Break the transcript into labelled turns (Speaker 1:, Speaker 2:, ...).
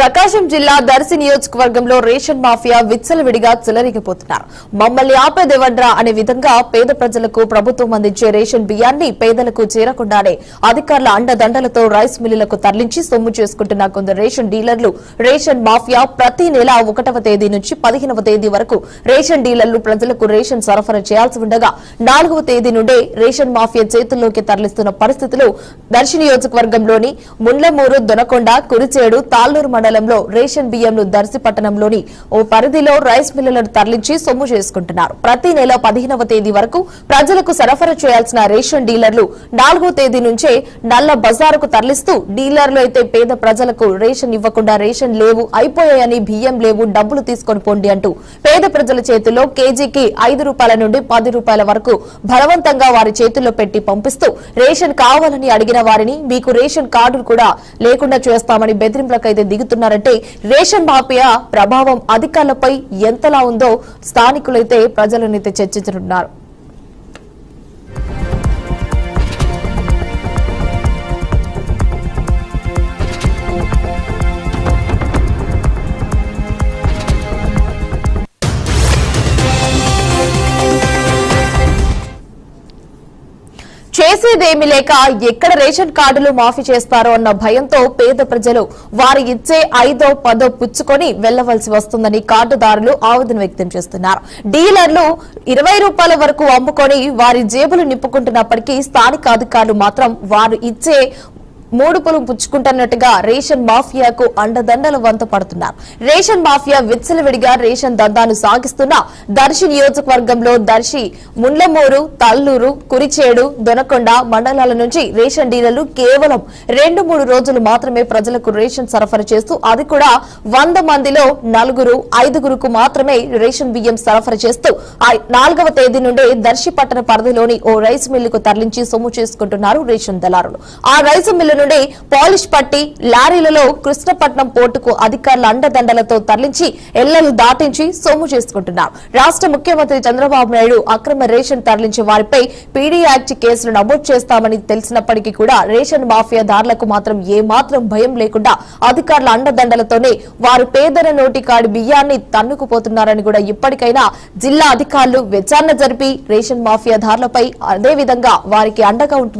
Speaker 1: ప్రకాశం జిల్లా దర్శి నియోజకవర్గంలో ration mafia విచ్చలవిడిగా చెలరేగిపోతున్నారు. మమ్మల్ని ఆపేదేవడ్రా అనే విధంగా పేద ప్రజలకు ప్రభుత్వం అందించే రేషన్ బియ్యాన్ని పేదలకు చేరకుండానే అధికారుల అండదండలతో రైస్ మిల్లులకు తరలించి సొమ్ము చేసుకుంటున్న కొందరు రేషన్ డీలర్లు, రేషన్ మాఫియా ప్రతి నెల 1వ తేదీ నుంచి 15వ తేదీ వరకు రేషన్ డీలర్లు ప్రజలకు రేషన్ సరఫరా చేయాల్సి ఉండగా 4వ తేదీ నుండే రేషన్ మాఫియా చేతుల్లోకి తరలిస్తున్న పరిస్థితులు దర్శి నియోజకవర్గంలోని ముండ్లమూరు, దొనకొండ, కురిచేడు, తాళ్లూరు మండలంలో రేషన్ బియ్యంను దర్శి పట్టణంలోని ఓ పరిధిలో రైస్ మిల్లులను తరలించి సొమ్ము చేసుకుంటున్నారు. ప్రతి నెల 15వ తేదీ వరకు ప్రజలకు సరఫరా చేయాల్సిన రేషన్ డీలర్లు 4వ తేదీ నుంచే నల్ల బజారుకు తరలిస్తూ డీలర్లు అయితే పేద ప్రజలకు రేషన్ ఇవ్వకుండా రేషన్ లేవు, అయిపోయాయని, బియ్యం లేవు, డబ్బులు తీసుకొని పోండి అంటూ పేద ప్రజల చేతుల్లో కేజీకి 5 రూపాయల నుండి 10 రూపాయల వరకు బలవంతంగా వారి చేతుల్లో పెట్టి పంపిస్తూ రేషన్ కావాలని అడిగిన వారిని మీకు రేషన్ కార్డులు కూడా లేకుండా చేస్తామని బెదిరింపులకైతే దిగుతున్నారంటే రేషన్ మాఫియా ప్రభావం అధికారులపై ఎంతలా ఉందో స్థానికులైతే ప్రజలనైతే చర్చించుతున్నారు. చేసేదేమీ లేక ఎక్కడ రేషన్ కార్డులు మాఫీ చేస్తారో అన్న భయంతో పేద ప్రజలు వారు ఇచ్చే 5దో 10దో పుచ్చుకొని వెళ్లవలసి వస్తుందని కార్డుదారులు ఆవేదన వ్యక్తం చేస్తున్నారు. డీలర్లు 20 రూపాయల వరకు అమ్ముకొని వారి జేబులు నింపుకుంటున్నప్పటికీ స్థానిక అధికారులు మాత్రం వారు ఇచ్చే 3 పొలం పుచ్చుకుంటున్నట్టుగా రేషన్ మాఫియాకు అండదండలు వంత పడుతున్నారు. రేషన్ మాఫియా విచ్చలవిడిగా రేషన్ దందాను సాగిస్తున్న దర్శి నియోజకవర్గంలో దర్శి, ముండ్లమూరు, తల్లూరు, కురిచేడు, దొనకొండ మండలాల నుంచి రేషన్ డీలర్లు కేవలం 2-3 రోజులు మాత్రమే ప్రజలకు రేషన్ సరఫరా చేస్తూ అది కూడా 100 మందిలో 4-5కు మాత్రమే రేషన్ బియ్యం సరఫరా చేస్తూ 4వ తేదీ నుండే దర్శి పట్టణ పరిధిలోని ఓ రైస్ మిల్లుకు తరలించి సొమ్ము చేసుకుంటున్నారు రేషన్ దళారులు. ఆ రైస్ మిల్లు నుండి పాలిష్ పట్టి లారీలలో కృష్ణపట్నం పోర్టుకు అధికారుల అండదండలతో తరలించి ఎల్లలు దాటించి సొమ్ము చేసుకుంటున్నారు. రాష్ట్ర ముఖ్యమంత్రి చంద్రబాబు నాయుడు అక్రమ రేషన్ తరలించే వారిపై పీడీ యాక్ట్ కేసులు నమోదు చేస్తామని తెలిసినప్పటికీ కూడా రేషన్ మాఫియాదారులకు మాత్రం ఏమాత్రం భయం లేకుండా అధికారుల అండదండలతోనే వారు పేదల నోటి కాడి బియ్యాన్ని తన్నుకుపోతున్నారని కూడా ఇప్పటికైనా జిల్లా అధికారులు విచారణ జరిపి రేషన్ మాఫియాదారులపై అదేవిధంగా వారికి అండగా ఉంటున్న